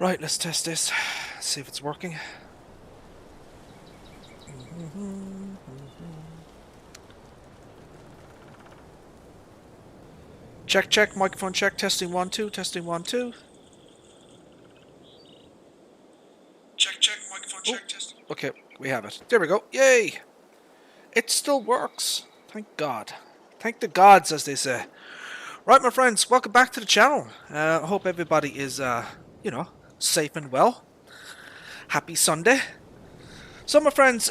Right, let's test this. See if it's working. Check, check, microphone check, testing 1, 2, testing 1, 2. Check, check, microphone check, testing. Okay, we have it. There we go. Yay! It still works. Thank God. Thank the gods, as they say. Right, my friends, welcome back to the channel. I hope everybody is, safe and well. Happy Sunday. So, my friends,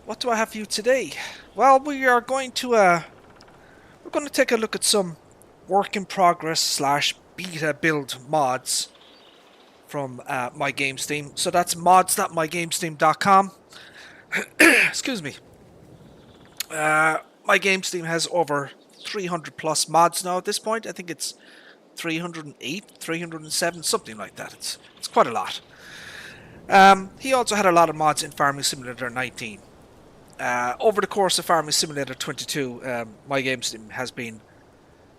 what do I have for you today? Well, we are going to, we're going to take a look at some work in progress slash beta build mods from MyGamesSteam. So that's mods.mygamesteam.com. Excuse me. MyGamesTeam has over 300 plus mods now at this point. I think it's 308, 307, something like that. It's quite a lot. He also had a lot of mods in Farming Simulator 19. Over the course of Farming Simulator 22, MyGamesTeam has been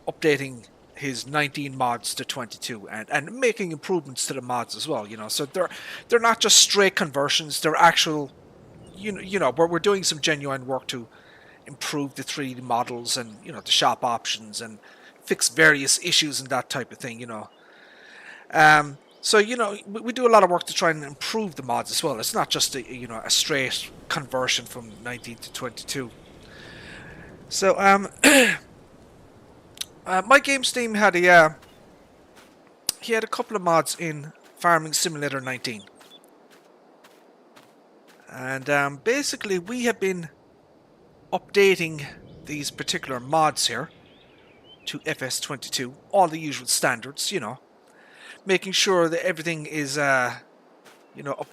updating his 19 mods to 22 and making improvements to the mods as well. So they're not just straight conversions. They're actual, we're doing some genuine work to improve the 3D models and the shop options and fix various issues and that type of thing. So we do a lot of work to try and improve the mods as well. It's not just a straight conversion from 19 to 22. So MyGamesTeam had he had a couple of mods in Farming Simulator 19, and basically we have been updating these particular mods here to FS22, all the usual standards, making sure that everything is up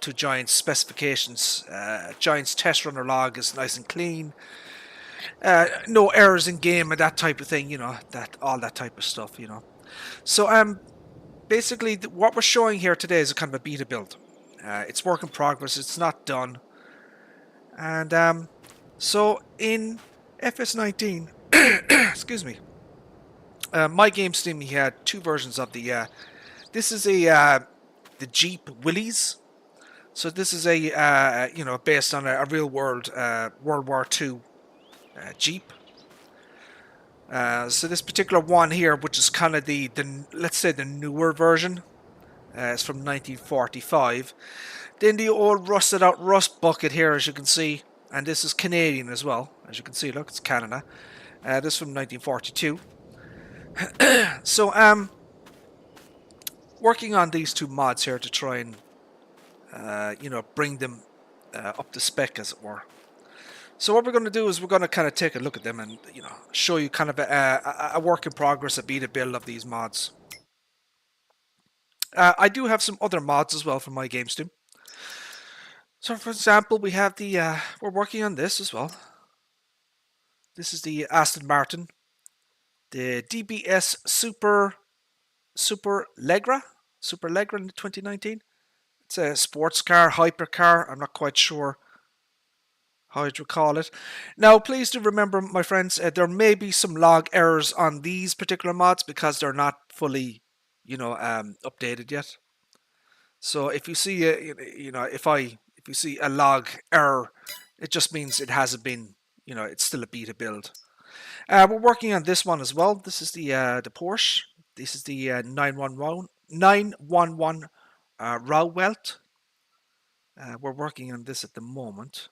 to Giant's specifications. Giant's test runner log is nice and clean. No errors in game and that type of thing, all that type of stuff, So basically what we're showing here today is a kind of a beta build. It's work in progress, it's not done. And so in FS19, excuse me, MyGamesTeam, he had two versions of the this is the Jeep Willys. So this is a based on a real world World War II Jeep. So this particular one here, which is kind of the let's say the newer version, is from 1945. Then the old rusted out rust bucket here, as you can see, and this is Canadian as well, as you can see. Look, it's Canada. This is from 1942. So working on these two mods here to try and bring them up to spec, as it were. So what we're going to do is we're going to kind of take a look at them and show you kind of a work in progress, a beta build of these mods. I do have some other mods as well from MyGamesTeam. So for example, we have the we're working on this as well. This is the Aston Martin, the DBS Super Legra in 2019. It's a sports car, hypercar. I'm not quite sure how I'd recall it. Now, please do remember, my friends, there may be some log errors on these particular mods because they're not fully, updated yet. So if you see if you see a log error, it just means it hasn't been, it's still a beta build. We're working on this one as well. This is the Porsche. This is the 911 Rauwelt. We're working on this at the moment.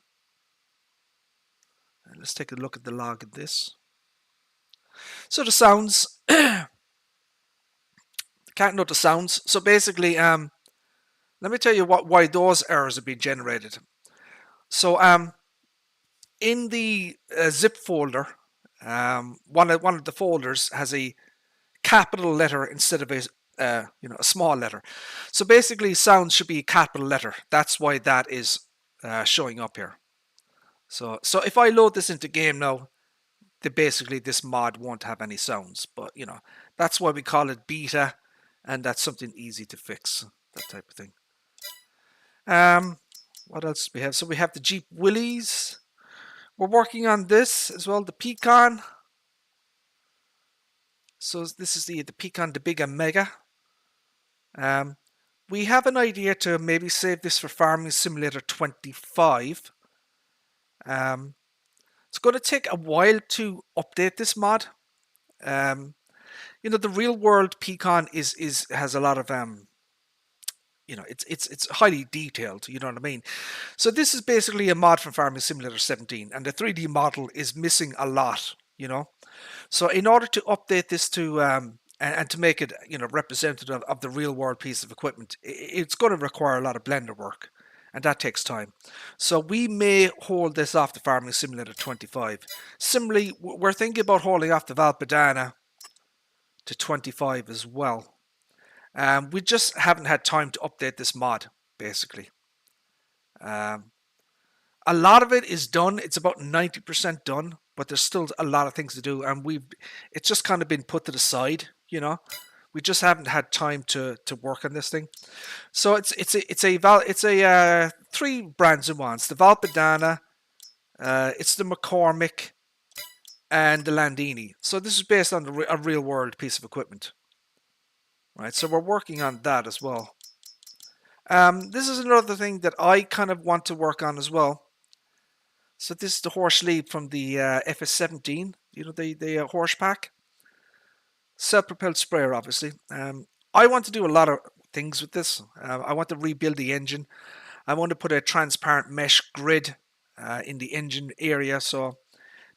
Let's take a look at the log of this. So the sounds, can't note the sounds. So basically, let me tell you why those errors have been generated. So in the zip folder, one of the folders has a capital letter instead of a small letter. So basically, sounds should be a capital letter. That's why that is showing up here. So if I load this into game now, basically this mod won't have any sounds. But that's why we call it beta, and that's something easy to fix. That type of thing. What else do we have? So we have the Jeep Willys. We're working on this as well, the Pecan. So this is the Pecan, the Big and Mega. we have an idea to maybe save this for Farming Simulator 25. Um, it's going to take a while to update this mod. Um, the real world pecan is has a lot of it's highly detailed. You know what I mean? So this is basically a mod from Farming Simulator 17, and the 3D model is missing a lot. So in order to update this to and to make it representative of the real world piece of equipment, it's going to require a lot of Blender work, and that takes time. So we may hold this off the Farming Simulator 25. Similarly, we're thinking about holding off the Valpadana to 25 as well. We just haven't had time to update this mod, basically. A lot of it is done. It's about 90% done, but there's still a lot of things to do, and it's just kind of been put to the side. We just haven't had time to work on this thing. So it's a three brands in one. It's the Valpadana, it's the McCormick, and the Landini. So this is based on a real world piece of equipment, right? So we're working on that as well. This is another thing that I kind of want to work on as well. So this is the horse lead from the FS17, the horse pack. Self-propelled sprayer, obviously. I want to do a lot of things with this. I want to rebuild the engine. I want to put a transparent mesh grid in the engine area. So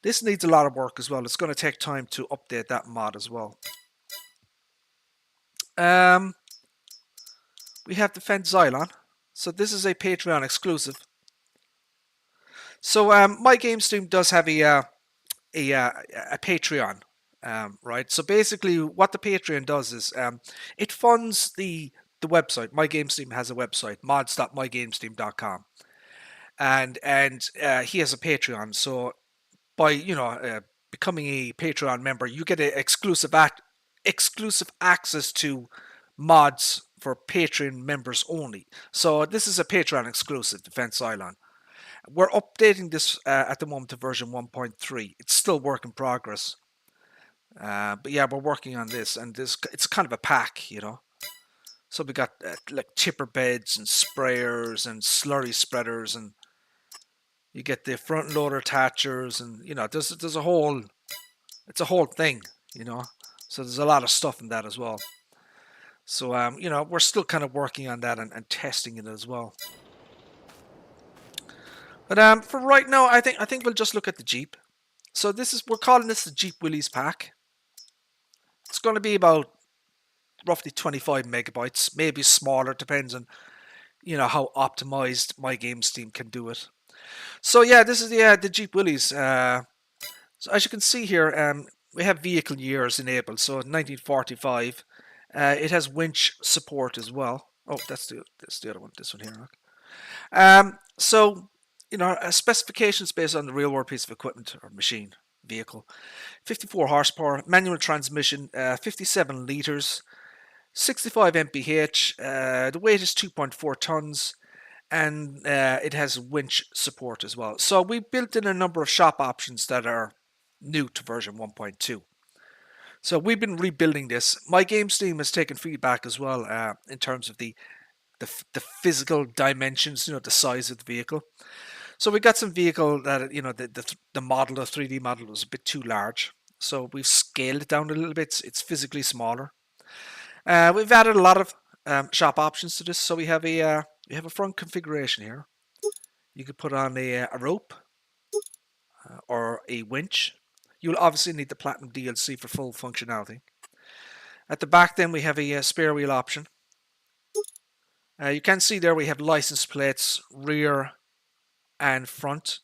this needs a lot of work as well. It's going to take time to update that mod as well. We have the Fendt Xylon. So this is a Patreon exclusive. So MyGamesSteam does have a Patreon, right? So basically, what the Patreon does is it funds the website. MyGamesSteam has a website, mods.mygamesteam.com, and he has a Patreon. So by becoming a Patreon member, you get exclusive access to mods for Patreon members only. So this is a Patreon exclusive, the Fendt Xylon. We're updating this at the moment to version 1.3. It's still work in progress. But yeah, we're working on this, and it's kind of a pack, So we got like tipper beds and sprayers and slurry spreaders, and you get the front loader attachers, and there's a whole thing, So there's a lot of stuff in that as well. So we're still kind of working on that and testing it as well. But for right now, I think we'll just look at the Jeep. So we're calling this the Jeep Willys pack. It's going to be about roughly 25 megabytes, maybe smaller, depends on how optimized MyGamesSteam can do it. So yeah, this is the Jeep Willys. So as you can see here, we have vehicle years enabled. So 1945. It has winch support as well. Oh, that's the other one. This one here. Okay. So specifications based on the real world piece of equipment or machine vehicle. 54 horsepower, manual transmission, 57 liters, 65 mph. The weight is 2.4 tons, and it has winch support as well. So we built in a number of shop options that are new to version 1.2. So we've been rebuilding this. MyGamesSteam has taken feedback as well in terms of the physical dimensions, the size of the vehicle. So we got some vehicle that the model, the 3D model, was a bit too large. So we've scaled it down a little bit. It's physically smaller. We've added a lot of shop options to this. So we have a front configuration here. You could put on a rope or a winch. You'll obviously need the Platinum DLC for full functionality. At the back, then we have a spare wheel option. You can see there we have license plates, rear and front.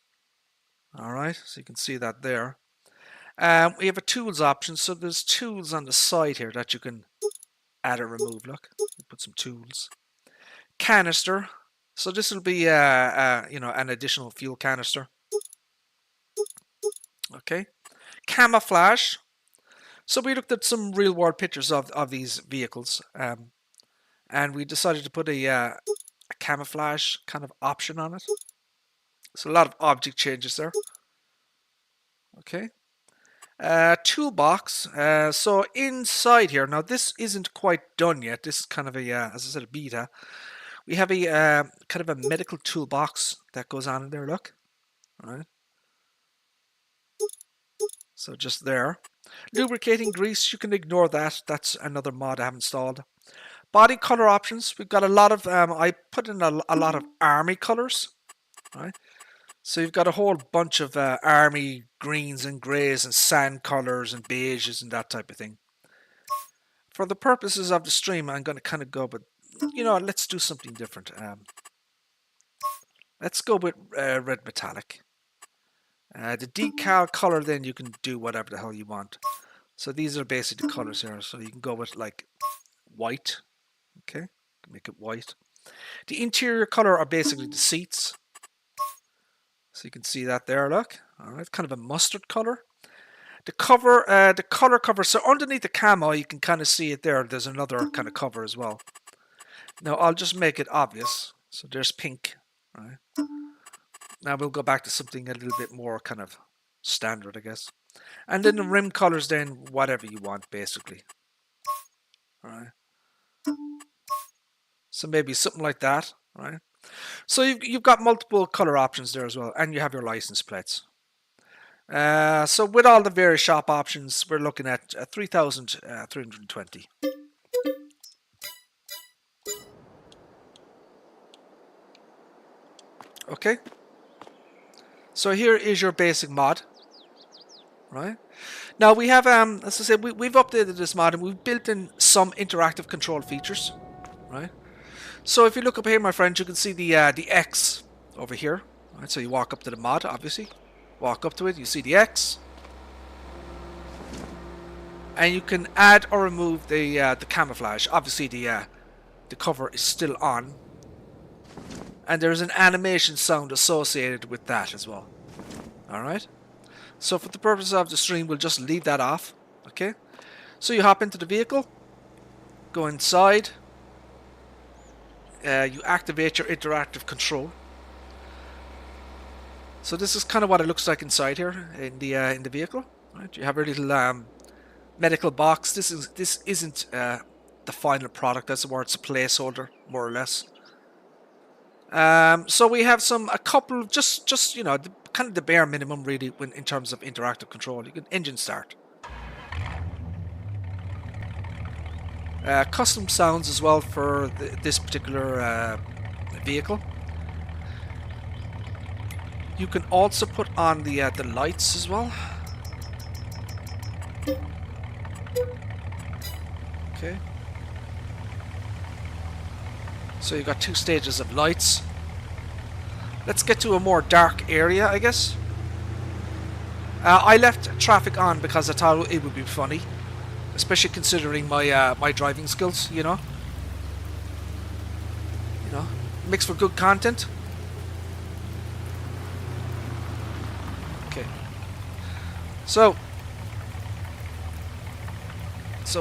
All right, so you can see that there. We have a tools option, so there's tools on the side here that you can add or remove. Look, put some tools. Canister, so this will be an additional fuel canister. Okay, camouflage. So we looked at some real world pictures of these vehicles, and we decided to put a camouflage kind of option on it. So a lot of object changes there. Okay. toolbox. So inside here, now this isn't quite done yet. This is kind of a, as I said, a beta. We have a kind of a medical toolbox that goes on in there. Look, all right. So just there. Lubricating grease, you can ignore that. That's another mod I have installed. Body color options. We've got a lot of. I put in a lot of army colors. Right. So you've got a whole bunch of army greens and greys and sand colors and beiges and that type of thing. For the purposes of the stream, I'm going to kind of go, but let's do something different. Let's go with red metallic. The decal color, then you can do whatever the hell you want. So these are basically the colors here. So you can go with like white. Okay, make it white. The interior color are basically the seats. So you can see that there, look. All right, kind of a mustard color. The cover, the color cover. So underneath the camo, you can kind of see it there. There's another kind of cover as well. Now I'll just make it obvious. So there's pink. Right. Now we'll go back to something a little bit more kind of standard, I guess. And then the rim colors, then whatever you want, basically. All right. So maybe something like that, right? So you've got multiple color options there as well, and you have your license plates. So with all the various shop options, we're looking at 3,320. Okay. So here is your basic mod, right? Now we have, as I said, we've updated this mod and we've built in some interactive control features, right? So if you look up here, my friends, you can see the X over here. Right, so you walk up to the mod, obviously. Walk up to it, you see the X. And you can add or remove the camouflage. Obviously the cover is still on. And there's an animation sound associated with that as well. Alright? So for the purpose of the stream, we'll just leave that off. Okay? So you hop into the vehicle. Go inside. You activate your interactive control. So this is kind of what it looks like inside here in the vehicle. Right? You have a little medical box. This isn't the final product, as it were. It's a placeholder, more or less. So we have a couple, just kind of the bare minimum really in terms of interactive control. You can engine start. Custom sounds as well for this particular vehicle. You can also put on the lights as well. Okay. So you've got two stages of lights. Let's get to a more dark area, I guess. I left traffic on because I thought it would be funny, especially considering my my driving skills. Makes for good content. Okay. So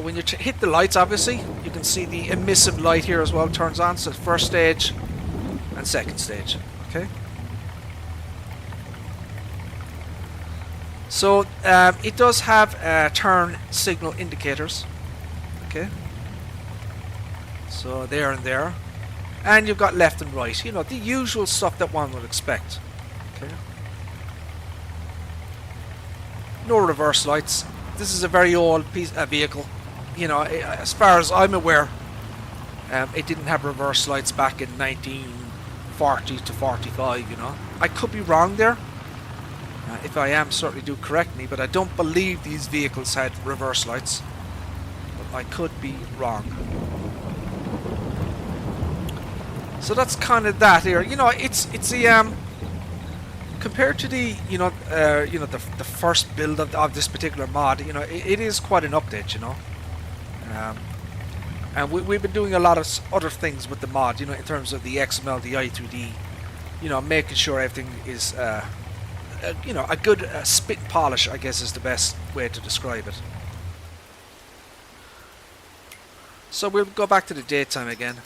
when you hit the lights, obviously, you can see the emissive light here as well turns on. So first stage and second stage. Okay. So it does have turn signal indicators. Okay. So there and there. And you've got left and right. The usual stuff that one would expect. Okay. No reverse lights. This is a very old vehicle. As far as I'm aware, it didn't have reverse lights back in 1940 to 45, I could be wrong there. If I am, certainly do correct me, but I don't believe these vehicles had reverse lights. But I could be wrong. So that's kind of that here. It's a compared to the the first build of this particular mod, it is quite an update, and we've been doing a lot of other things with the mod, in terms of the XML, the i3D, making sure everything is a good spit and polish, I guess, is the best way to describe it. So we'll go back to the daytime again.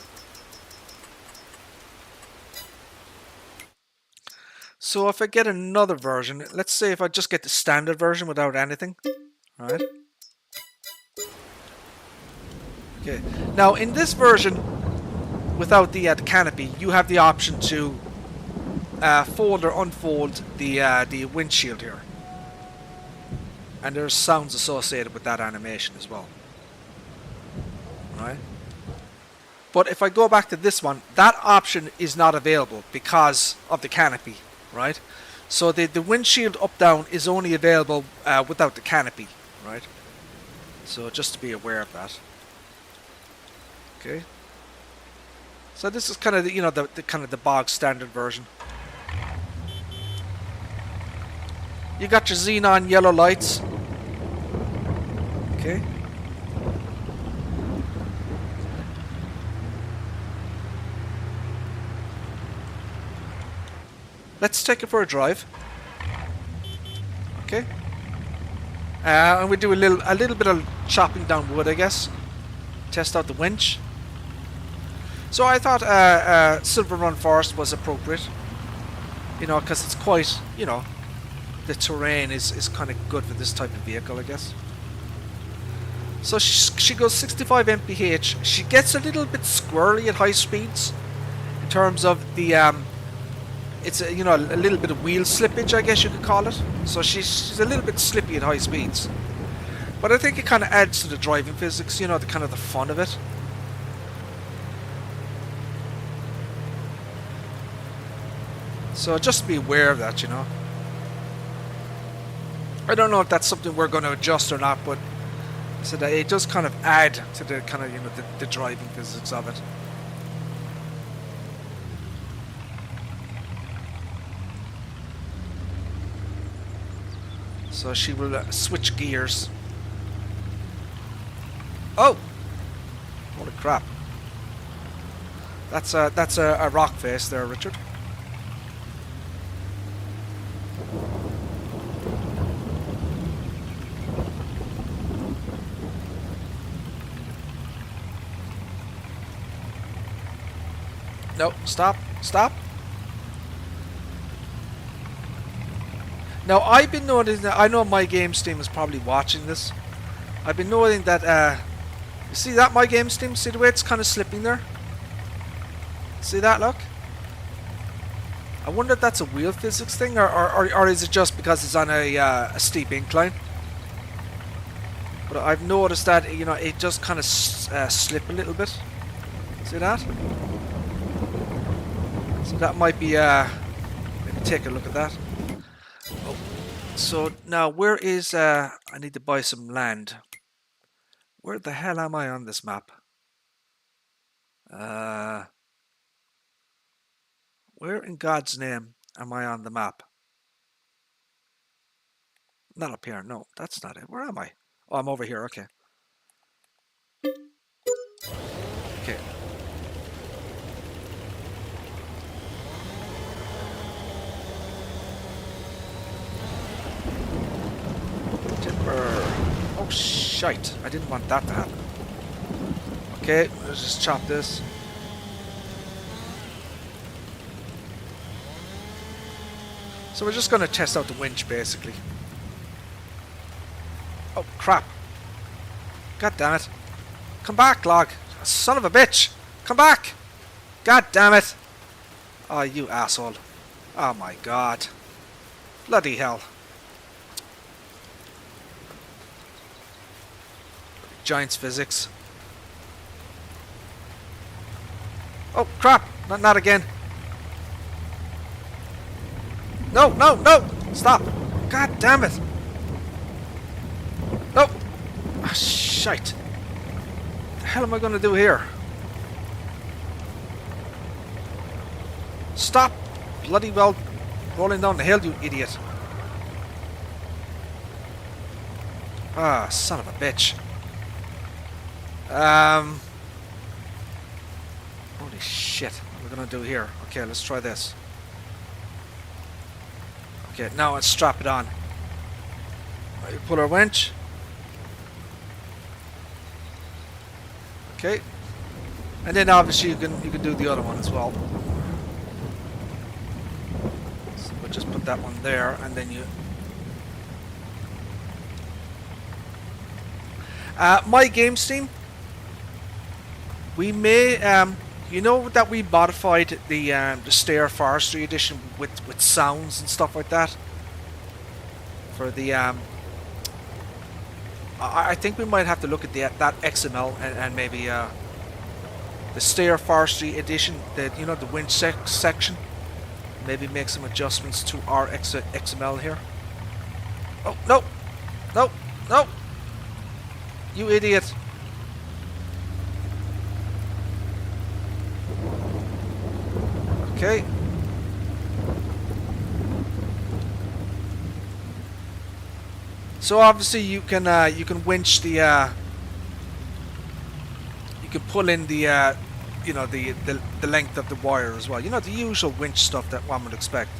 So if I get another version, let's say if I just get the standard version without anything, right? Okay. Now in this version, without the canopy, you have the option to fold or unfold the windshield here, and there's sounds associated with that animation as well, right? But if I go back to this one, that option is not available because of the canopy, right? So the windshield up down is only available without the canopy, right? So just to be aware of that. Okay. So this is kind of the, the kind of the bog standard version. You got your xenon yellow lights. Okay. Let's take it for a drive. Okay. And we do a little bit of chopping down wood, I guess. Test out the winch. So I thought Silver Run Forest was appropriate. You know, because it's quite, you know, the terrain is kind of good for this type of vehicle, I guess. So she goes 65 mph. She gets a little bit squirrely at high speeds in terms of the it's a, you know, a little bit of wheel slippage, I guess you could call it. So she's a little bit slippy at high speeds, but I think it kind of adds to the driving physics, you know, the kind of the fun of it. So just be aware of that, you know. I don't know if that's something we're going to adjust or not, but so that it does kind of add to the kind of, you know, the driving physics of it. So she will switch gears. Oh! Holy crap. That's a rock face there, Richard. No, stop, stop. Now I've been noticing that, I know MyGamesSteam is probably watching this. I've been noting that, you see that MyGamesSteam? See the way it's kind of slipping there? See that, look? I wonder if that's a wheel physics thing, or is it just because it's on a steep incline? But I've noticed that, you know, it just kind of slip a little bit. See that? So that might be, maybe take a look at that. Oh. So now where is, I need to buy some land. Where the hell am I on this map? Where in God's name am I on the map? Not up here, no, that's not it. Where am I? Oh, I'm over here, okay. Okay. Timber. Oh, shite. I didn't want that to happen. Okay, let's just chop this. So we're just going to test out the winch, basically. Oh, crap. God damn it. Come back, log. Son of a bitch. Come back. God damn it. Oh, you asshole. Oh, my God. Bloody hell. Giants physics. Oh, crap. Not again. No, no, no. Stop. God damn it. No. Ah, shite. What the hell am I going to do here? Stop. Bloody well rolling down the hill, you idiot. Ah, son of a bitch. Holy shit. What are we going to do here? Okay, let's try this. Okay, now let's strap it on. Right, pull our winch. Okay. And then obviously you can do the other one as well. So we'll just put that one there, and then you... MyGamesSteam, we may, you know that we modified the Stair Forestry edition with sounds and stuff like that? For the, I think we might have to look at that XML and maybe, the Stair Forestry edition, the winch section. Maybe make some adjustments to our XML here. Oh, no! No! No! You idiot! Okay. So obviously you can winch the you can pull in the the length of the wire as well. You know, the usual winch stuff that one would expect.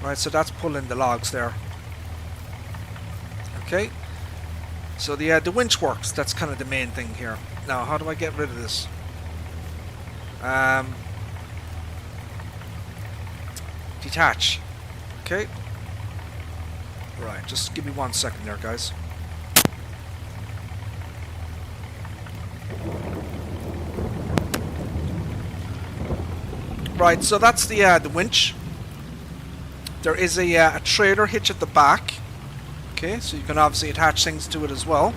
Right, so that's pulling the logs there. Okay. So the winch works. That's kind of the main thing here. Now, how do I get rid of this? Detach. Okay. Right, just give me 1 second there, guys. Right, so that's the winch. There is a trailer hitch at the back. Okay, so you can obviously attach things to it as well.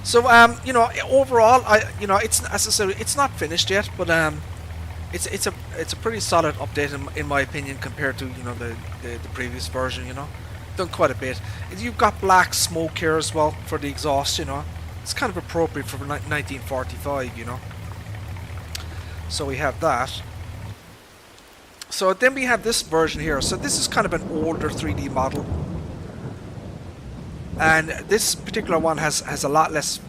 So overall, it's, as I said, it's not finished yet, but it's a pretty solid update in my opinion compared to the previous version. Done quite a bit. You've got black smoke here as well for the exhaust. It's kind of appropriate for 1945. So we have that. So then we have this version here. So this is kind of an older 3D model. And this particular one has a lot less,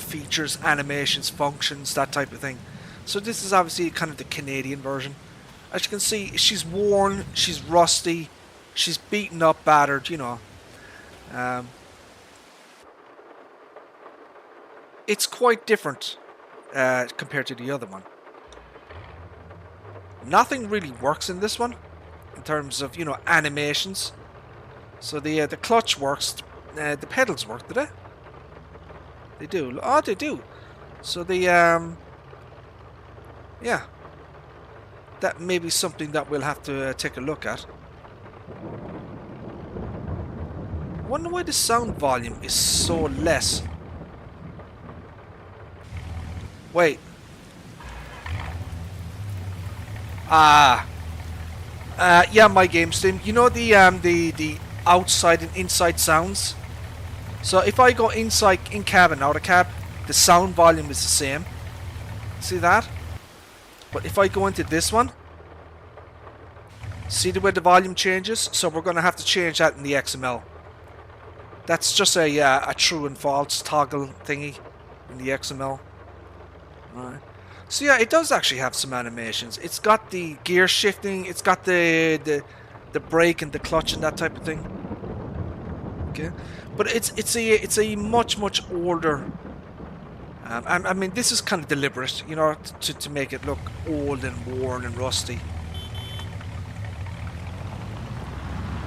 features, animations, functions, that type of thing. So this is obviously kind of the Canadian version. As you can see, she's worn, she's rusty, she's beaten up, battered, it's quite different compared to the other one. Nothing really works in this one in terms of, animations. So the clutch works, the pedals work, do they? They do. Oh, they do. So the yeah, that may be something that we'll have to take a look at. Wonder why the sound volume is so less. Wait. Yeah, MyGamesSteam. You know the outside and inside sounds. So if I go inside in cab and out of cab, the sound volume is the same. See that? But if I go into this one, see the way the volume changes? So we're going to have to change that in the XML. That's just a true and false toggle thingy in the XML. Alright. So yeah, it does actually have some animations. It's got the gear shifting, it's got the brake and the clutch and that type of thing. Okay, but it's a much older. I mean, this is kind of deliberate, to make it look old and worn and rusty.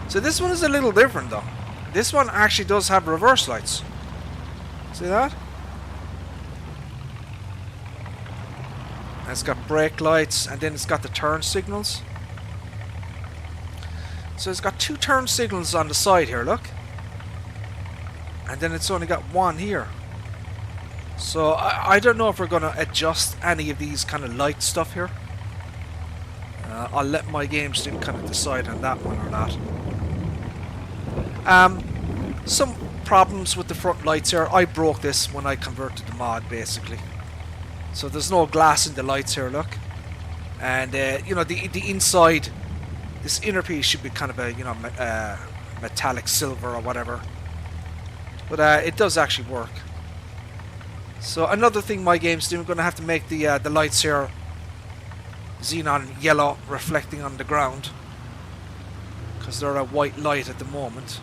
So this one is a little different though. This one actually does have reverse lights. See that? And it's got brake lights, and then it's got the turn signals. So it's got 2 turn signals on the side here, look. And then it's only got 1 here. So I don't know if we're going to adjust any of these kind of light stuff here. I'll let MyGamesSteam kind of decide on that one or not. Some problems with the front lights here. I broke this when I converted the mod, basically. So there's no glass in the lights here, look. And the inside, this inner piece should be kind of a metallic silver or whatever. But it does actually work. So another thing MyGamesSteam, we're going to have to make the lights here xenon yellow, reflecting on the ground, because they're a white light at the moment.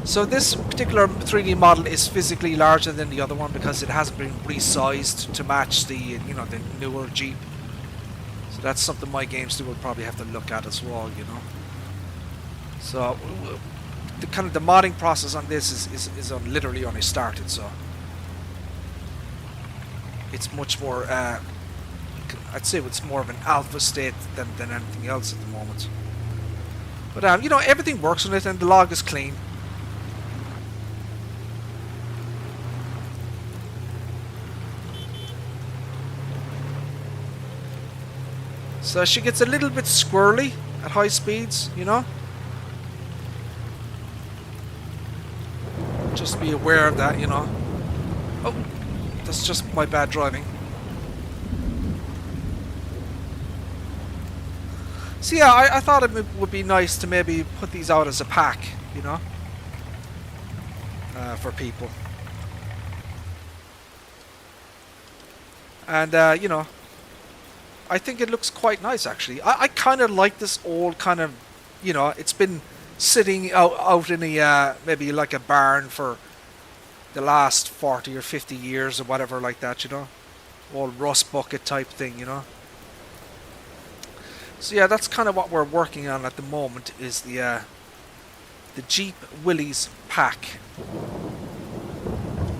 So this particular 3D model is physically larger than the other one because it hasn't been resized to match the, you know, the newer Jeep. So that's something MyGamesSteam will probably have to look at as well, you know. So the kind of the modding process on this is literally only started, so it's much more. I'd say it's more of an alpha state than anything else at the moment. But you know, everything works on it, and the log is clean. So she gets a little bit squirrely at high speeds, you know. Just be aware of that, you know. Oh, that's just my bad driving. So yeah, I thought it would be nice to maybe put these out as a pack, you know, for people. And, you know, I think it looks quite nice, actually. I kind of like this old kind of, you know, it's been sitting out in a, maybe like a barn for the last 40 or 50 years or whatever like that, you know. Old rust bucket type thing, you know. So yeah, that's kind of what we're working on at the moment, is the Jeep Willys pack.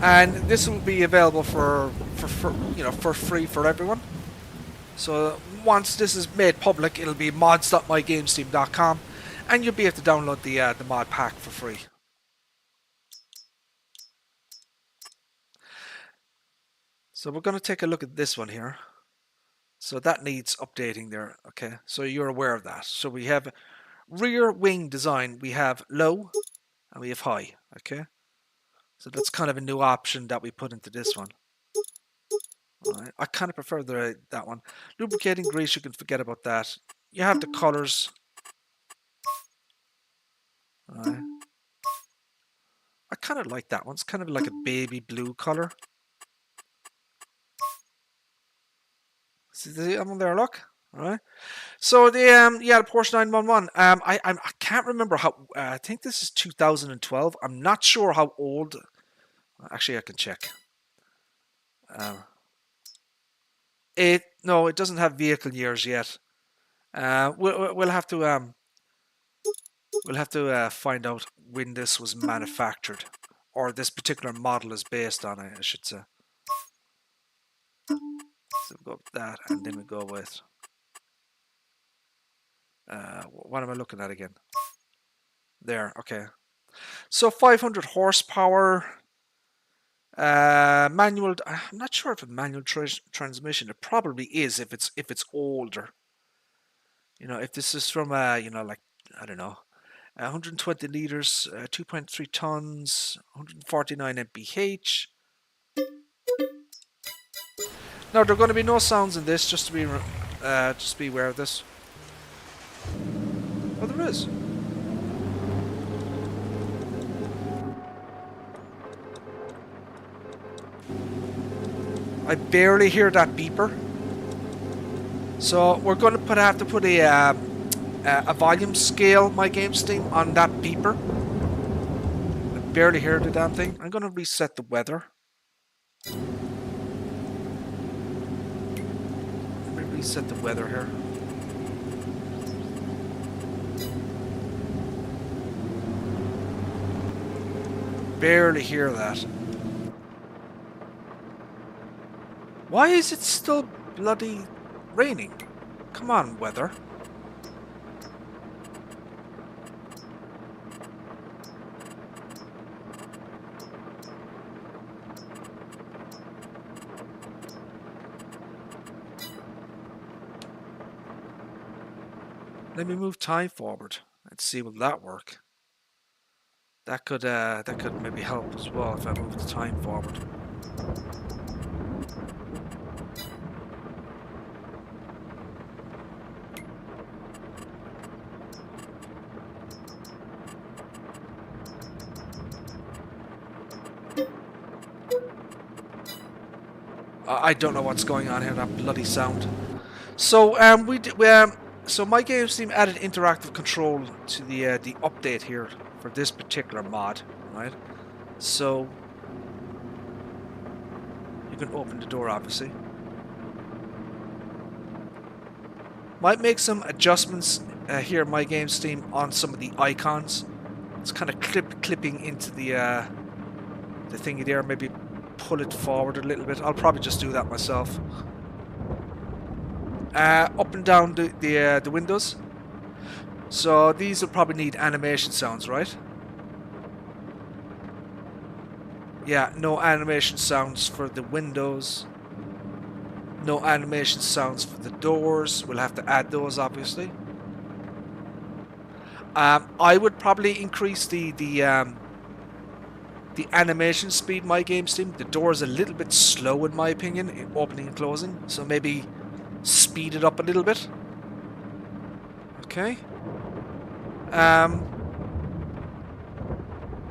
And this will be available for you know, for free for everyone. So once this is made public, it'll be mods.mygamesteam.com, and you'll be able to download the mod pack for free. So we're going to take a look at this one here. So that needs updating there. Okay, so you're aware of that. So we have rear wing design. We have low and we have high. Okay, so that's kind of a new option that we put into this one. Right. I kind of prefer that one. Lubricating grease, you can forget about that. You have the colors. Right. I kind of like that one. It's kind of like a baby blue color. See the one there, look. All right. So the yeah, the Porsche 911. I can't remember how. I think this is 2012. I'm not sure how old. Actually, I can check. No, it doesn't have vehicle years yet. We'll have to find out when this was manufactured, or this particular model is based on it, I should say. So we'll go with that, and then we go with what am I looking at again? There, okay. So 500 horsepower. Manual. I'm not sure if it's manual transmission. It probably is if it's older. You know, if this is from you know, like, I don't know, 120 liters, 2.3 tons, 149 mph. Now there are going to be no sounds in this. Just be aware of this. Oh, there is. I barely hear that beeper. So we're going to have to put a volume scale, MyGamesSteam, on that beeper. I barely hear the damn thing. I'm going to reset the weather. Let me reset the weather here. Barely hear that. Why is it still bloody raining? Come on, weather. Let me move time forward and see will that work. That could maybe help as well if I move the time forward. I don't know what's going on here. That bloody sound. So so MyGamesSteam added interactive control to the update here for this particular mod, right? So you can open the door, obviously. Might make some adjustments here in MyGamesSteam on some of the icons. It's kind of clipping into the thingy there. Maybe pull it forward a little bit. I'll probably just do that myself. Up and down the windows. So these will probably need animation sounds, right? Yeah, no animation sounds for the windows. No animation sounds for the doors. We'll have to add those, obviously. I would probably increase the animation speed MyGamesSteam. The door is a little bit slow in my opinion in opening and closing, so maybe speed it up a little bit. Okay.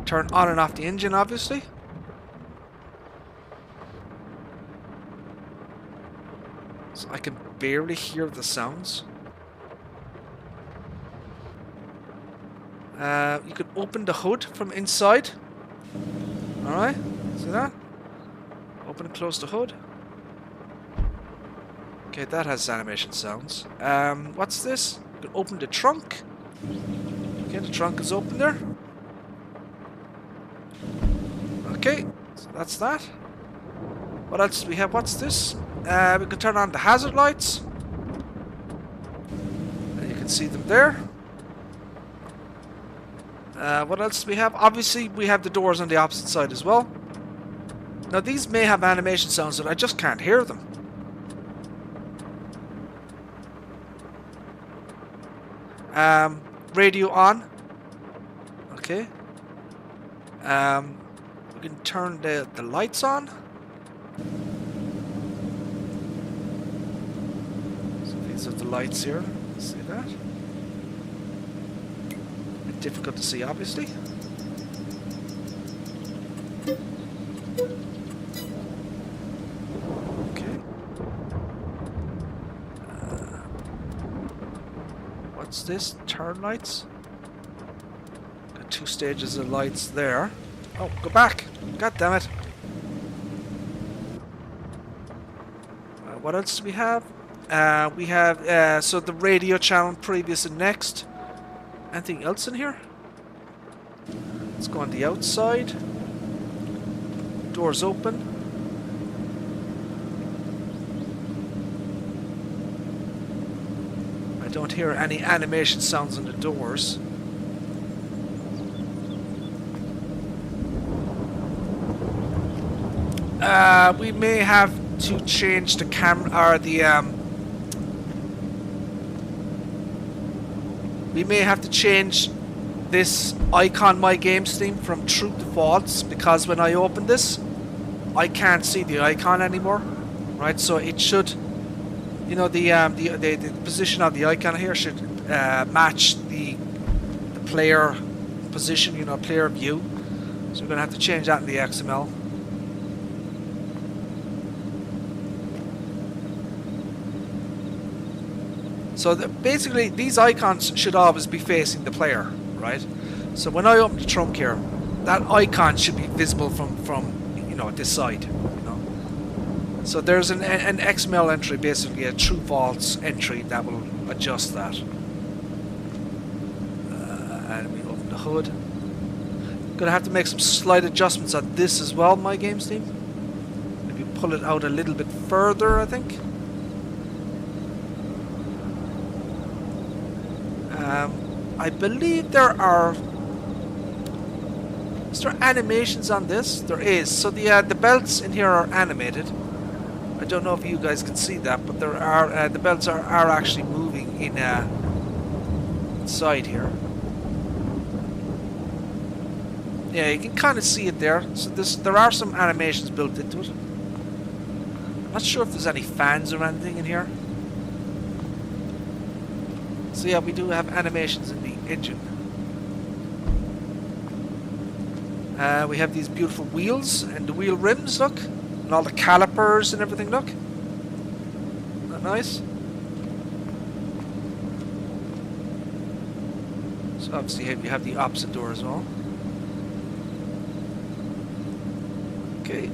Turn on and off the engine, obviously. So I can barely hear the sounds. You can open the hood from inside. Alright, see that? Open and close the hood. Okay, that has animation sounds. What's this? You can open the trunk. Okay, the trunk is open there. Okay, so that's that. What else do we have? What's this? We can turn on the hazard lights. And you can see them there. What else do we have? Obviously, we have the doors on the opposite side as well. Now, these may have animation sounds, but I just can't hear them. Radio on. Okay. We can turn the lights on. So these are the lights here. See that? Difficult to see, obviously. Okay. What's this? Turn lights? Got 2 stages of lights there. Oh, go back! God damn it! What else do we have? We have so the radio channel previous and next. Anything else in here? Let's go on the outside. Doors open. I don't hear any animation sounds on the doors. We may have to change the camera or the we may have to change this icon MyGamesSteam from true to false, because when I open this I can't see the icon anymore, right? So it should, you know, the position of the icon here should match the player position, you know, player view. So we're going to have to change that in the XML. So basically, these icons should always be facing the player, right? So when I open the trunk here, that icon should be visible from you know, this side. You know, so there's an XML entry, basically a true/false entry that will adjust that. And we open the hood. Gonna have to make some slight adjustments on this as well, MyGamesSteam. Maybe pull it out a little bit further, I think. I believe there are... Is there animations on this? There is. So the belts in here are animated. I don't know if you guys can see that, but there are the belts are actually moving in inside here. Yeah, you can kind of see it there. So there are some animations built into it. Not sure if there's any fans or anything in here. So yeah, we do have animations in the engine. We have these beautiful wheels and the wheel rims, look. And all the calipers and everything, look. Isn't that nice? So So obviously you have the opposite door as well. Okay.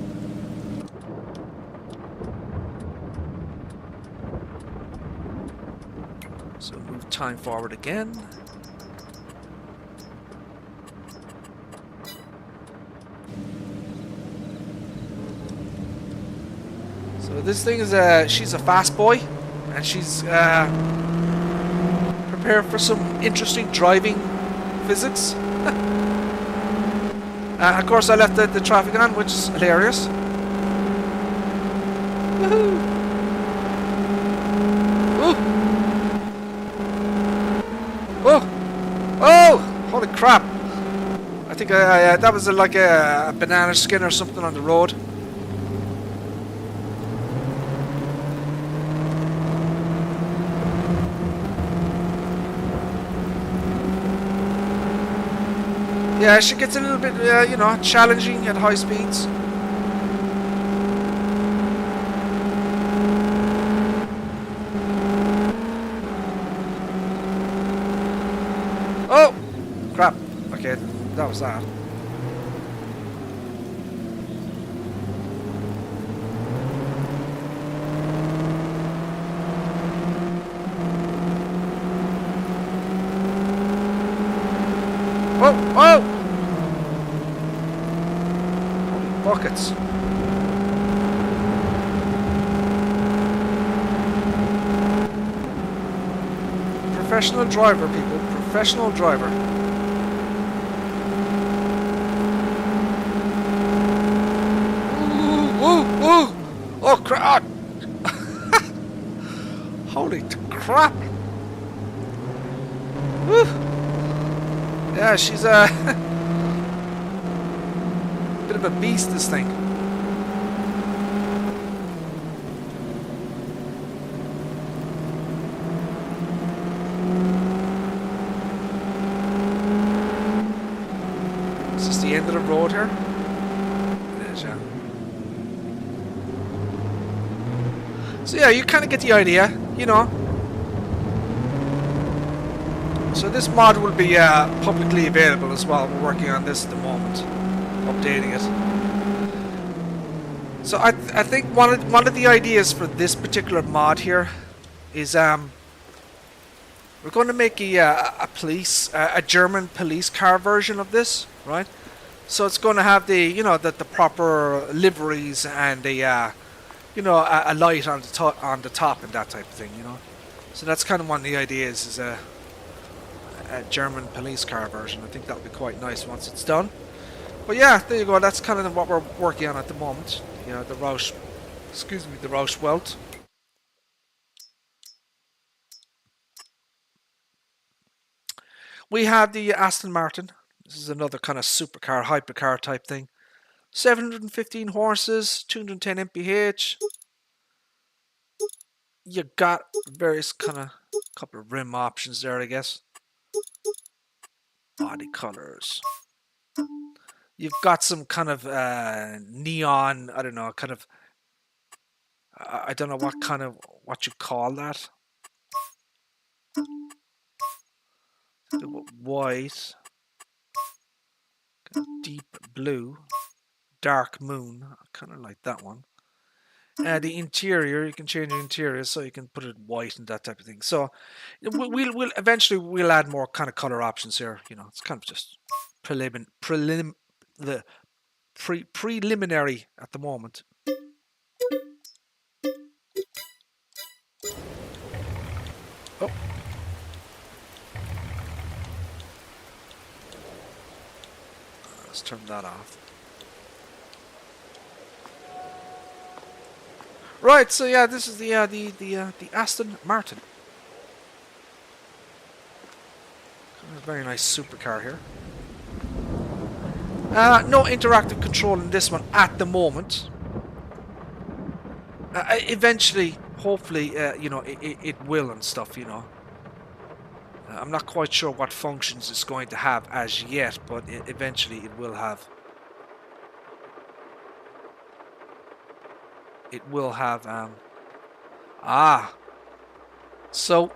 So move time forward again. So this thing is she's a fast boy, and she's prepared for some interesting driving physics. Of course, I left the traffic on, which is hilarious. Woohoo! Ooh! Oh! Oh! Holy crap! I think that was like a banana skin or something on the road. Yeah, she gets a little bit, you know, challenging at high speeds. Oh! Crap. Okay, that was that. Oh! Oh! Holy buckets. Professional driver, people. Professional driver. Ooh! Ooh! Ooh! Oh, crap! Holy crap! Woo! Yeah, she's a bit of a beast, this thing. Is this the end of the road here? It is, yeah. So yeah, you kind of get the idea, you know. So this mod will be publicly available as well. We're working on this at the moment, updating it. So I think one of the ideas for this particular mod here is we're going to make a German police car version of this, right? So it's going to have the the proper liveries and a light on the top and that type of thing, you know. So that's kind of one of the ideas is a German police car version. I think that'll be quite nice once it's done. But yeah, there you go. That's kind of what we're working on at the moment. You know, the Roush Welt. We have the Aston Martin. This is another kind of supercar, hypercar type thing. 715 horses, 210 mph. You got various kind of couple of rim options there, I guess. Body colors. You've got some kind of neon, I don't know, kind of, I don't know what you call that. White, deep blue, dark moon. I kind of like that one. The interior, you can change the interior, so you can put it white and that type of thing. So we'll eventually add more kind of color options here. You know, it's kind of just preliminary at the moment. Oh. Let's turn that off. Right, so yeah, this is the Aston Martin. A very nice supercar here. No interactive control in this one at the moment. Eventually, hopefully, it will and stuff, you know. I'm not quite sure what functions it's going to have as yet, but eventually it will have. It will have. So,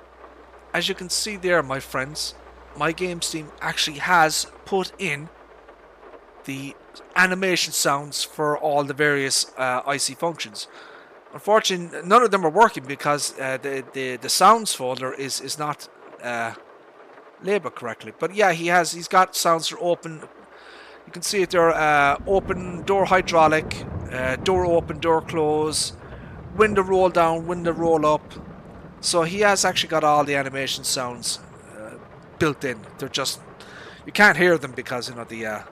as you can see there, my friends, MyGamesSteam actually has put in the animation sounds for all the various IC functions. Unfortunately, none of them are working because the sounds folder is not labeled correctly. But yeah, he's got sounds for open. You can see it there: open door hydraulic, door open, door close, window roll down, window roll up. So he has actually got all the animation sounds built in. They're just, you can't hear them because the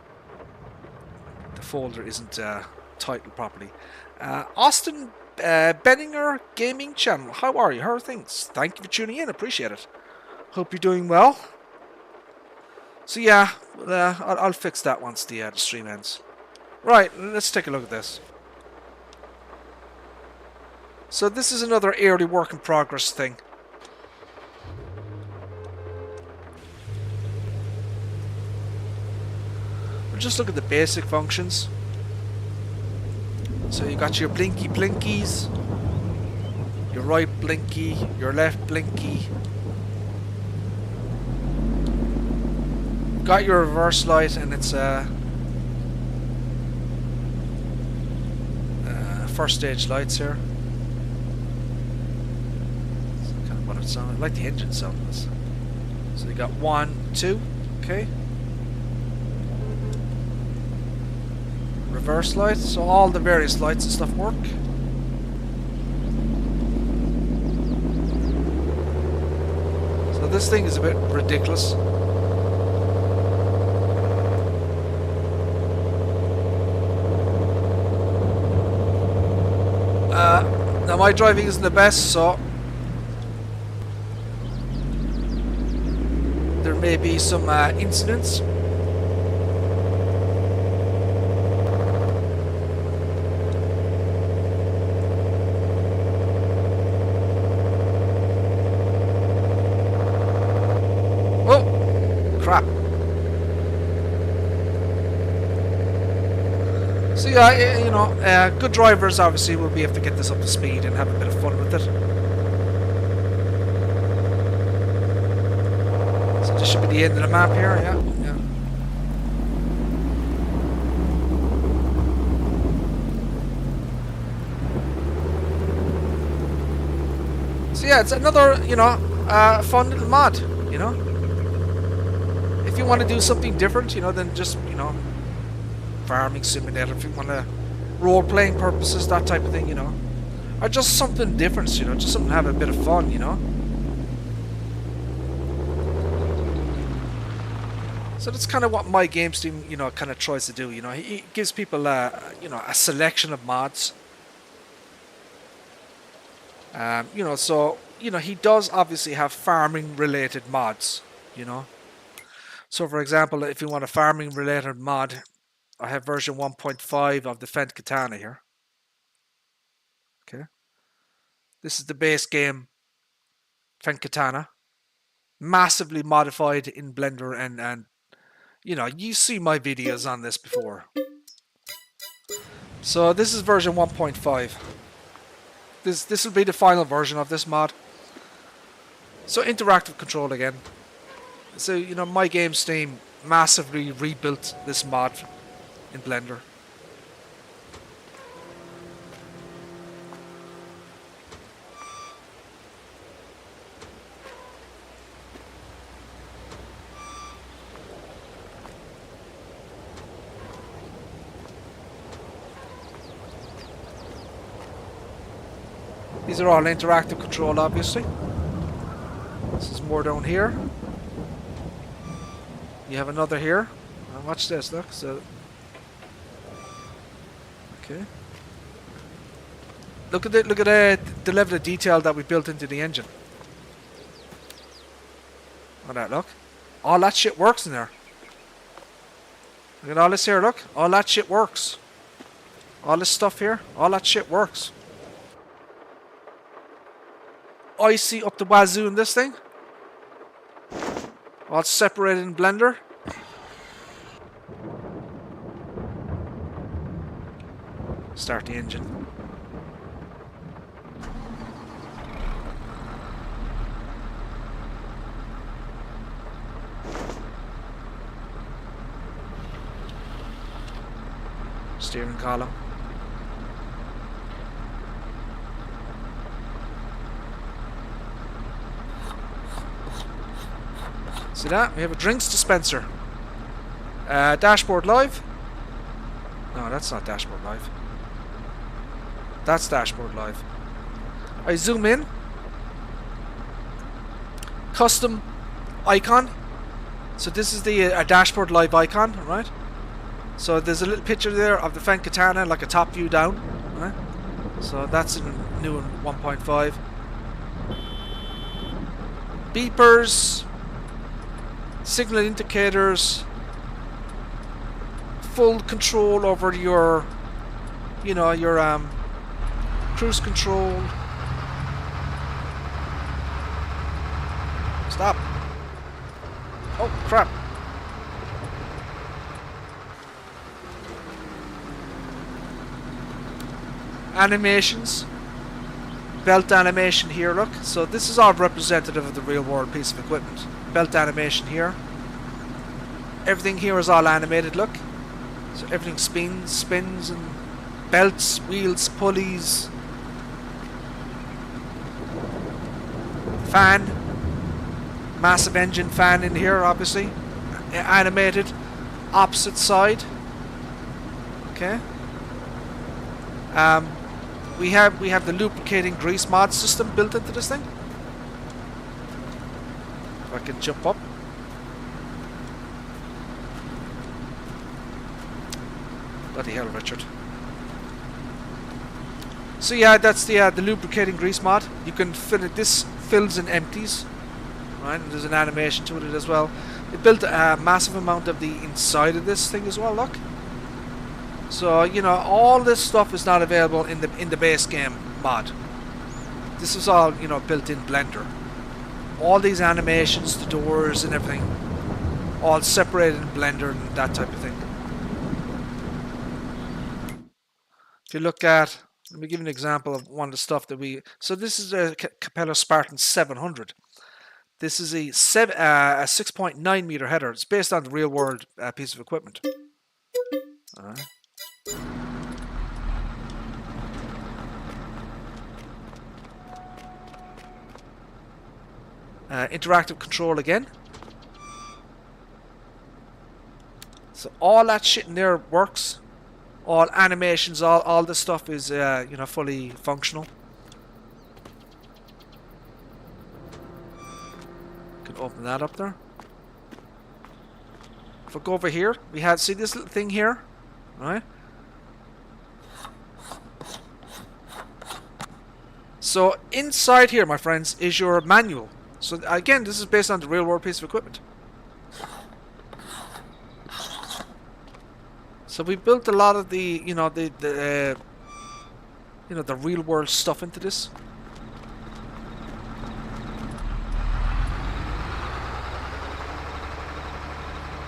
folder isn't titled properly. Austin Benninger Gaming Channel. How are you? How are things? Thank you for tuning in. Appreciate it. Hope you're doing well. So yeah, I'll fix that once the stream ends. Right, let's take a look at this. So this is another early work in progress thing. We'll just look at the basic functions. So you got your blinky blinkies, your right blinky, your left blinky. Got your reverse light, and it's first stage lights here. That's kind of what it sounded like. The engine sound was. So you got 1, 2, okay. Reverse lights, so all the various lights and stuff work. So this thing is a bit ridiculous. Now my driving isn't the best, so there may be some incidents. Crap. So yeah, you know, good drivers obviously will be able to get this up to speed and have a bit of fun with it. So this should be the end of the map here, yeah. So yeah, it's another, you know, fun little mod, you know. If you want to do something different, you know, than just, you know, farming simulator, if you want to role-playing purposes, that type of thing, you know, or just something different, you know, just something to have a bit of fun, you know. So that's kind of what MyGamesSteam, you know, kind of tries to do, you know. He gives people, you know, a selection of mods. You know, so, you know, he does obviously have farming-related mods, you know. So, for example, if you want a farming-related mod, I have version 1.5 of the Fent Katana here. Okay. This is the base game Fent Katana. Massively modified in Blender and you know, you see my videos on this before. So this is version 1.5. This will be the final version of this mod. So interactive control again. So, you know, MyGamesSteam massively rebuilt this mod in Blender. These are all interactive control, obviously. This is more down here. You have another here. Watch this, look. So, okay. Look at the level of detail that we built into the engine. Look at that, look. All that shit works in there. Look at all this here, look. All that shit works. All this stuff here, all that shit works. Icy up the wazoo in this thing. All separated in Blender. Start the engine. steering column. See that? We have a drinks dispenser. Dashboard live. No, that's not dashboard live. That's dashboard live. I zoom in. Custom icon. So this is the dashboard live icon, right? So there's a little picture there of the Fenn Katana, like a top view down, right? So that's in new in 1.5. Beepers, signal indicators, full control over your, you know, your cruise control. Stop. Oh, crap. Animations. Belt animation here, look. So this is all representative of the real world piece of equipment. Belt animation here. Everything here is all animated, look. So everything spins and belts, wheels, pulleys. Fan. Massive engine fan in here, obviously. Animated. Opposite side. Okay. We have the lubricating grease mod system built into this thing. If I can jump up. Bloody hell, Richard. So yeah, that's the lubricating grease mod. You can fill it. This fills and empties. Right, and there's an animation to it as well. It built a massive amount of the inside of this thing as well. Look. So you know, all this stuff is not available in the base game mod. This is all, you know, built in Blender. All these animations, the doors and everything, all separated in Blender and that type of thing. If you look at, let me give you an example of one of the stuff that we. So this is a Capella Spartan 700. This is a 6.9 meter header. It's based on the real world piece of equipment. Interactive control again. So all that shit in there works. All animations, all this stuff is you know, fully functional. Can open that up there. If I go over here, we have, see this little thing here, right? So inside here, my friends, is your manual. So again, this is based on the real world piece of equipment. So we built a lot of the, you know, the real world stuff into this.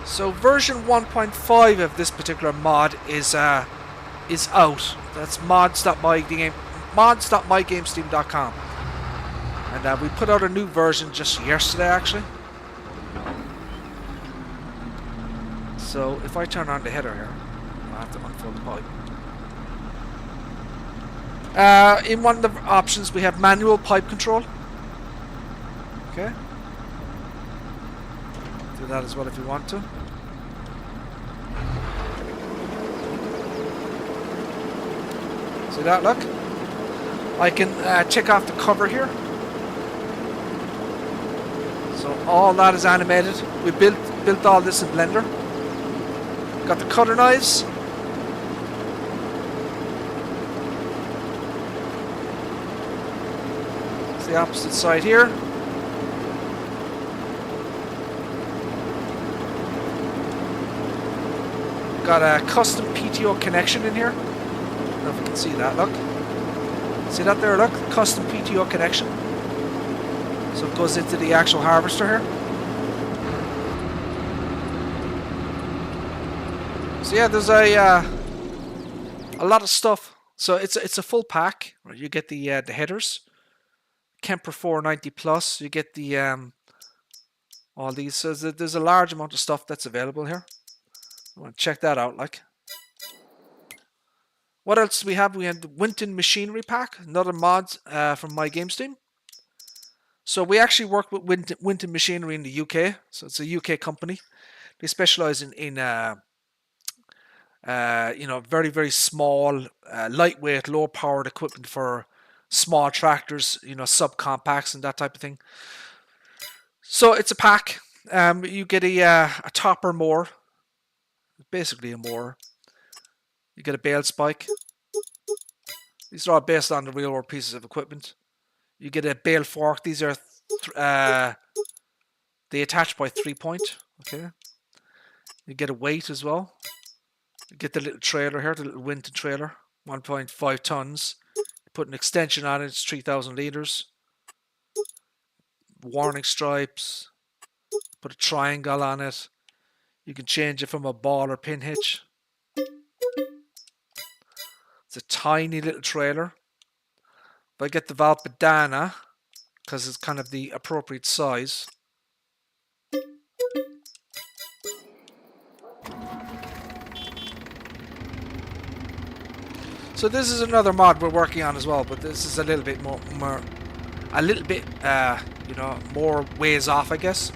So version 1.5 of this particular mod is out. That's mods.mygamesteam.com. And we put out a new version just yesterday, actually. So if I turn on the header here, I'll have to unfold the pipe. In one of the options, we have manual pipe control. Okay. Do that as well if you want to. See that? Look. I can check off the cover here. So all that is animated. We built all this in Blender. Got the cutter knives. It's the opposite side here. Got a custom PTO connection in here. I don't know if you can see that, look. See that there, look? Custom PTO connection. So it goes into the actual harvester here. So yeah, there's a lot of stuff. So it's a full pack. Right? You get the headers, Kemper 490 plus. You get the all these. So there's a large amount of stuff that's available here. I want to check that out, like. What else do we have? We have the Winton Machinery Pack, another mod from MyGamesSteam. So we actually work with Winton Machinery in the UK. So it's a UK company. They specialize in very, very small, lightweight, low-powered equipment for small tractors, subcompacts and that type of thing. So it's a pack. You get a topper mower, basically a mower. You get a bale spike. These are all based on the real-world pieces of equipment. You get a bale fork. These are they attach by 3-point. Okay. You get a weight as well. You get the little trailer here, the little Winton trailer, 1.5 tons. You put an extension on it. It's 3,000 liters. Warning stripes. Put a triangle on it. You can change it from a ball or pin hitch. It's a tiny little trailer. If I get the Valpadana, because it's kind of the appropriate size. So this is another mod we're working on as well, but this is a little bit more ways off, I guess.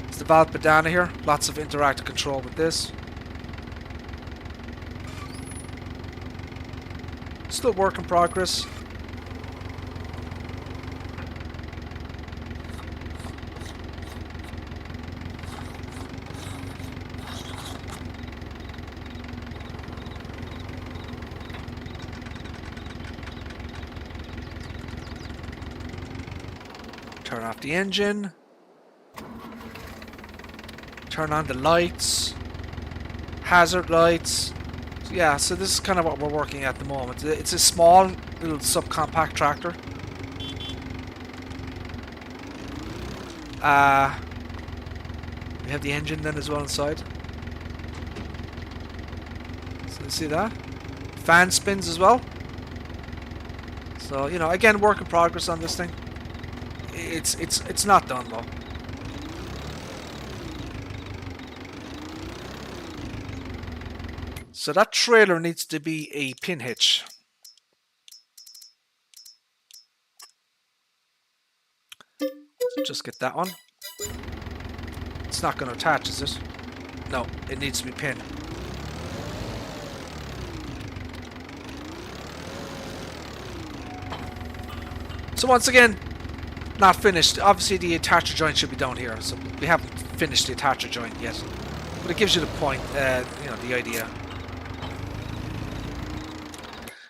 It's the Valpadana here. Lots of interactive control with this. Still work in progress. Turn off the engine. Turn on the lights. Hazard lights. So yeah, so this is kind of what we're working at the moment. It's a small little subcompact tractor. We have the engine then as well inside. So you see that? Fan spins as well. So, again, work in progress on this thing. It's not done though. So that trailer needs to be a pin hitch. Just get that one. It's not going to attach, is it? No, it needs to be pinned. So once again, not finished. Obviously the attacher joint should be down here, so we haven't finished the attacher joint yet. But it gives you the point, the idea.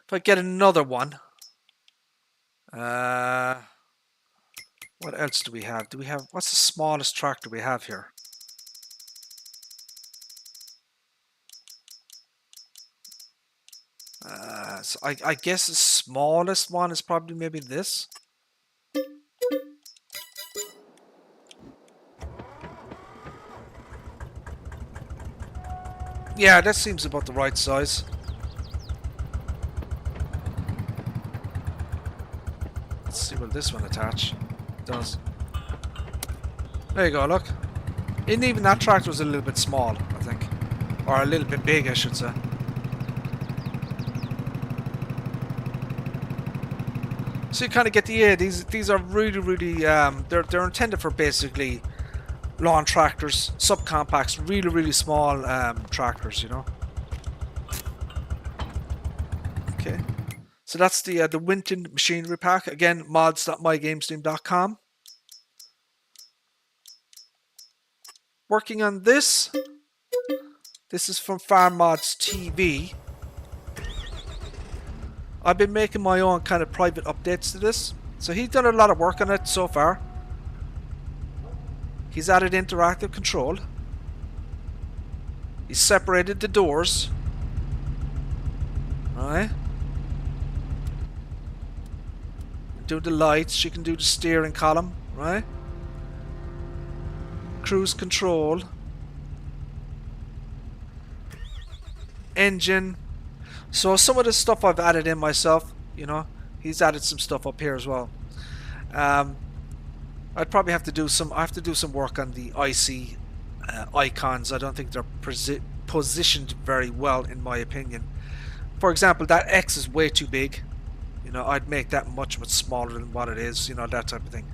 If I get another one, what else do we have? What's the smallest tractor we have here? So I guess the smallest one is probably maybe this. Yeah, that seems about the right size. Let's see will this one attach. It does. There you go, look. And even that tractor was a little bit small, I think. Or a little bit big, I should say. So you kind of get the idea. These are really, really, they're intended for basically lawn tractors, subcompacts, really, really small tractors, Okay. So that's the Winton Machinery Pack. Again, mods.mygamesteam.com. Working on this. This is from Farm Mods TV. I've been making my own kind of private updates to this. So he's done a lot of work on it so far. He's added interactive control. He's separated the doors. Alright. Do the lights. You can do the steering column. Right. Cruise control. Engine. So some of the stuff I've added in myself, he's added some stuff up here as well. I'd probably have to do some. I have to do some work on the IC icons. I don't think they're positioned very well, in my opinion. For example, that X is way too big. You know, I'd make that much smaller than what it is. You know, that type of thing.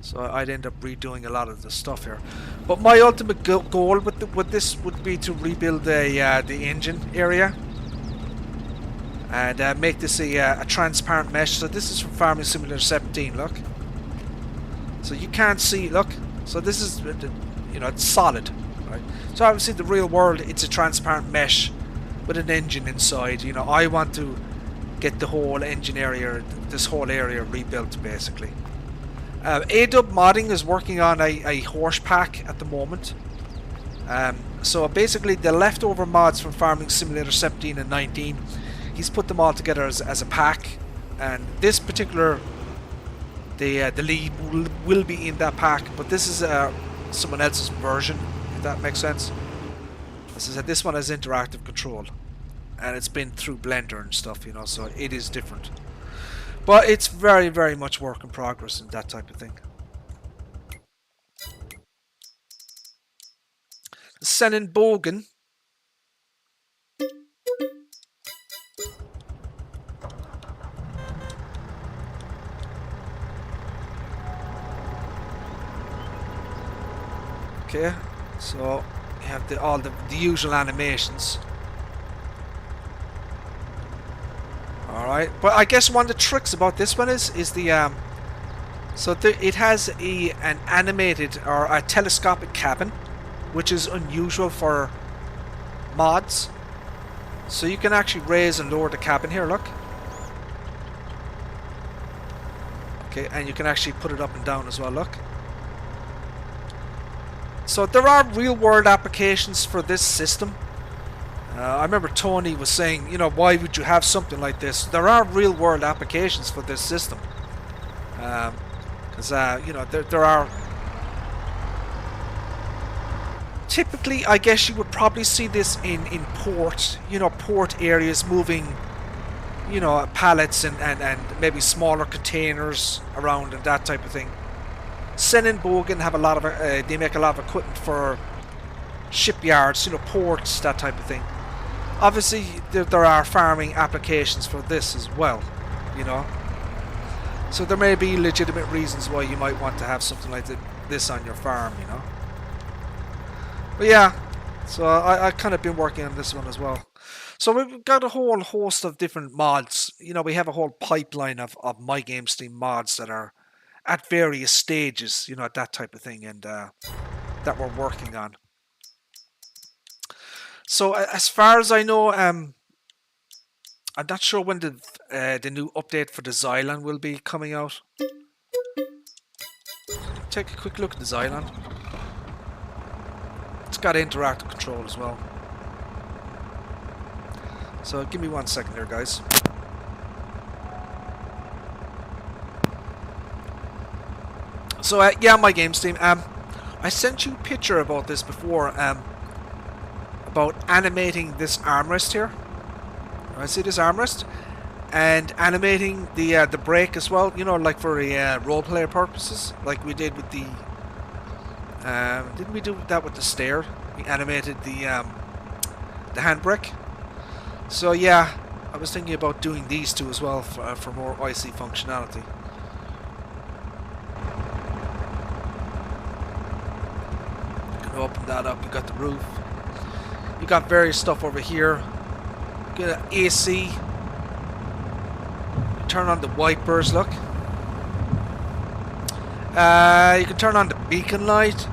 So I'd end up redoing a lot of the stuff here. But my ultimate goal with this would be to rebuild the engine area and make this a transparent mesh. So this is from Farming Simulator 17. Look. So you can't see. Look. So this is, you know, it's solid. Right. So obviously the real world, it's a transparent mesh with an engine inside. You know, I want to get the whole engine area, this whole area rebuilt basically. ADub Modding is working on a horse pack at the moment. So basically the leftover mods from Farming Simulator 17 and 19, he's put them all together as a pack, and this particular, the lead will be in that pack, but this is someone else's version, if that makes sense. As I said, this one has interactive control, and it's been through Blender and stuff, you know, so it is different. But it's very, very much work in progress and that type of thing. Senin Bogen. Okay, so you have all the usual animations. Alright, but I guess one of the tricks about this one is the so it has an animated or a telescopic cabin, which is unusual for mods. So you can actually raise and lower the cabin here, look. Okay, and you can actually put it up and down as well, look. So there are real world applications for this system. I remember Tony was saying, you know, why would you have something like this? There are real world applications for this system. Because, you know, there are... Typically, I guess you would probably see this in port, you know, port areas moving, you know, pallets and maybe smaller containers around and that type of thing. Sen and Bogen have a lot of, they make a lot of equipment for shipyards, you know, ports, that type of thing. Obviously, there are farming applications for this as well, you know. So there may be legitimate reasons why you might want to have something like this on your farm, you know. But yeah, so I kind of been working on this one as well. So we've got a whole host of different mods. You know, we have a whole pipeline of MyGamesSteam mods that are at various stages, you know, that type of thing, and that we're working on. So as far as I know, I'm not sure when the new update for the Xylon will be coming out. Take a quick look at the Xylon. It's got interactive control as well. So give me 1 second there, guys. So yeah, MyGamesSteam. I sent you a picture about this before. About animating this armrest here. I see this armrest, and animating the brake as well. You know, like for roleplay purposes, like we did with the. Didn't we do that with the stair? We animated the handbrake. So yeah, I was thinking about doing these two as well for more IC functionality. You can open that up. You got the roof. You got various stuff over here. You got AC. You turn on the wipers, look. You can turn on the beacon light.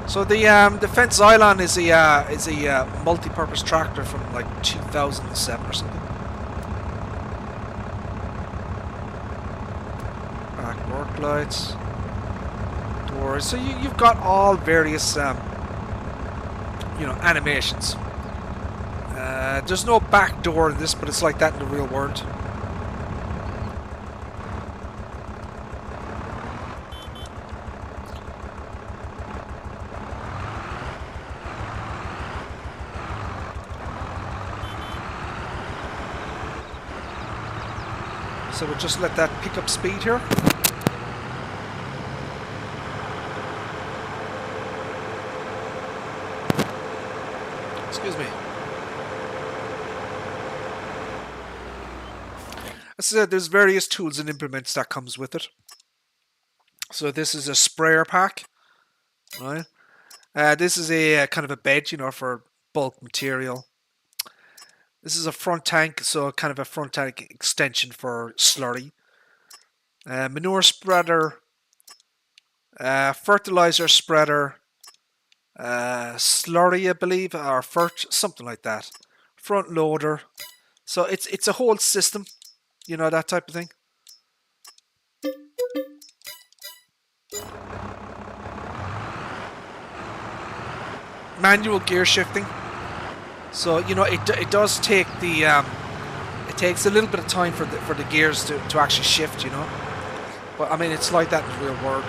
So the Fendt Xylon is a multi-purpose tractor from like 2007 or something. Back work lights. Doors. So you've got all various you know, animations. There's no back door in this, but it's like that in the real world. So we'll just let that pick up speed here. Excuse me. As I said, there's various tools and implements that comes with it. So this is a sprayer pack, right? This is a kind of a bed, for bulk material. This is a front tank, so kind of a front tank extension for slurry. Manure spreader, fertilizer spreader, slurry, I believe, or something like that. Front loader. So it's a whole system, that type of thing. Manual gear shifting. So it does take the it takes a little bit of time for the gears to actually shift, But I mean, it's like that in the real world.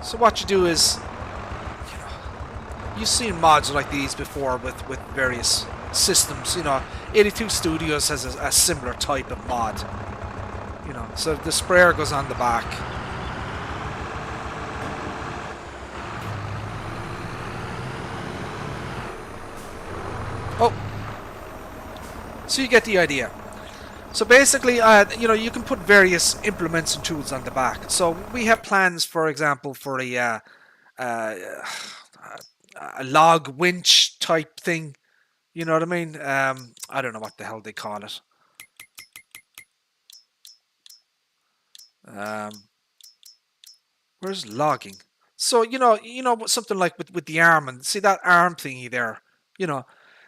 So what you do is, you've seen mods like these before with various systems. 82 Studios has a similar type of mod. So the sprayer goes on the back. Oh, so you get the idea. So basically, you can put various implements and tools on the back. So we have plans, for example, for a log winch type thing. You know what I mean? I don't know what the hell they call it. Where's logging? So something like with the arm, and see that arm thingy there.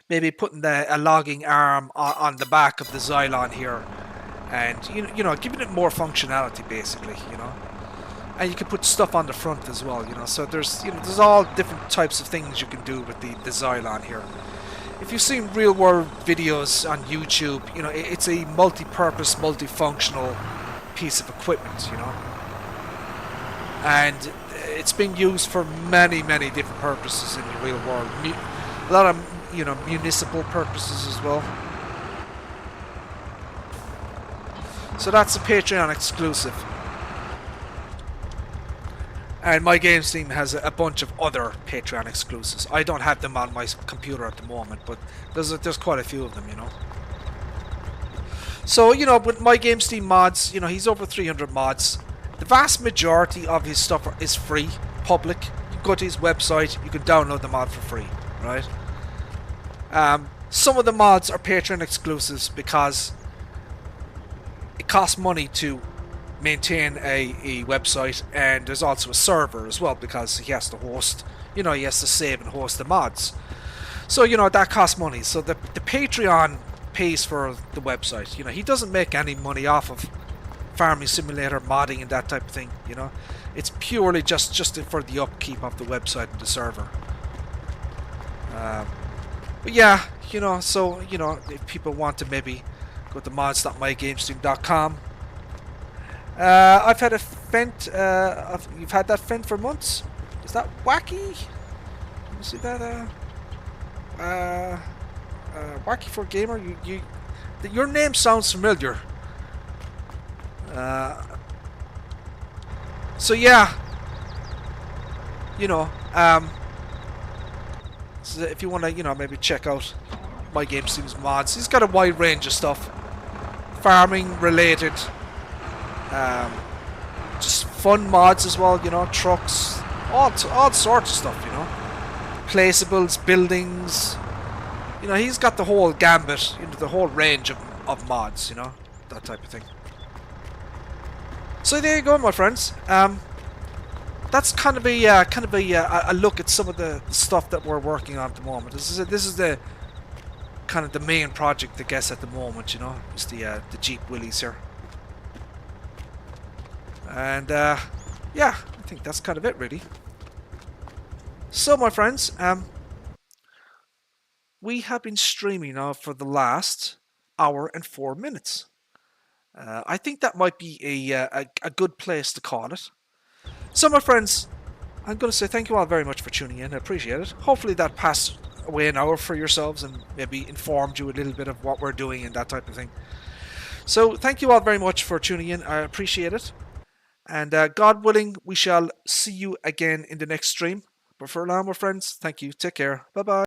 Maybe putting a logging arm on the back of the Xylon here, and giving it more functionality, basically. And you can put stuff on the front as well. So there's all different types of things you can do with the Xylon here. If you've seen real world videos on YouTube, it's a multi-purpose, multifunctional piece of equipment, and it's been used for many different purposes in the real world. A lot of municipal purposes as well. So that's a Patreon exclusive. And MyGamesSteam has a bunch of other Patreon exclusives. I don't have them on my computer at the moment, but there's quite a few of them, So, with MyGamesSteam mods, he's over 300 mods. The vast majority of his stuff is free, public. You go to his website, you can download the mod for free, right? Some of the mods are Patreon exclusives because it costs money to maintain a website, and there's also a server as well because he has to host, he has to save and host the mods. So, that costs money. So the Patreon pays for the website. He doesn't make any money off of Farming Simulator modding and that type of thing. It's purely just for the upkeep of the website and the server. But yeah, so if people want to maybe go to mods.mygamesteam.com. I've had a Fent. You've had that Fent for months. Is that wacky? Let me see that. Wacky for Gamer. Your name sounds familiar. So yeah, so if you want to, maybe check out MyGamesSteam's mods. He's got a wide range of stuff, farming related, just fun mods as well. Trucks, all sorts of stuff. Placeables, buildings. He's got the whole gambit, the whole range of mods. That type of thing. So there you go, my friends. That's kind of a look at some of the stuff that we're working on at the moment. This is the kind of the main project, I guess, at the moment. It's the Jeep Willys here. And yeah, I think that's kind of it, really. So, my friends, we have been streaming now for the last hour and 4 minutes. I think that might be a good place to call it. So, my friends, I'm going to say thank you all very much for tuning in. I appreciate it. Hopefully that passed away an hour for yourselves and maybe informed you a little bit of what we're doing and that type of thing. So thank you all very much for tuning in. I appreciate it. And God willing, we shall see you again in the next stream. But for now, my friends, thank you. Take care. Bye bye.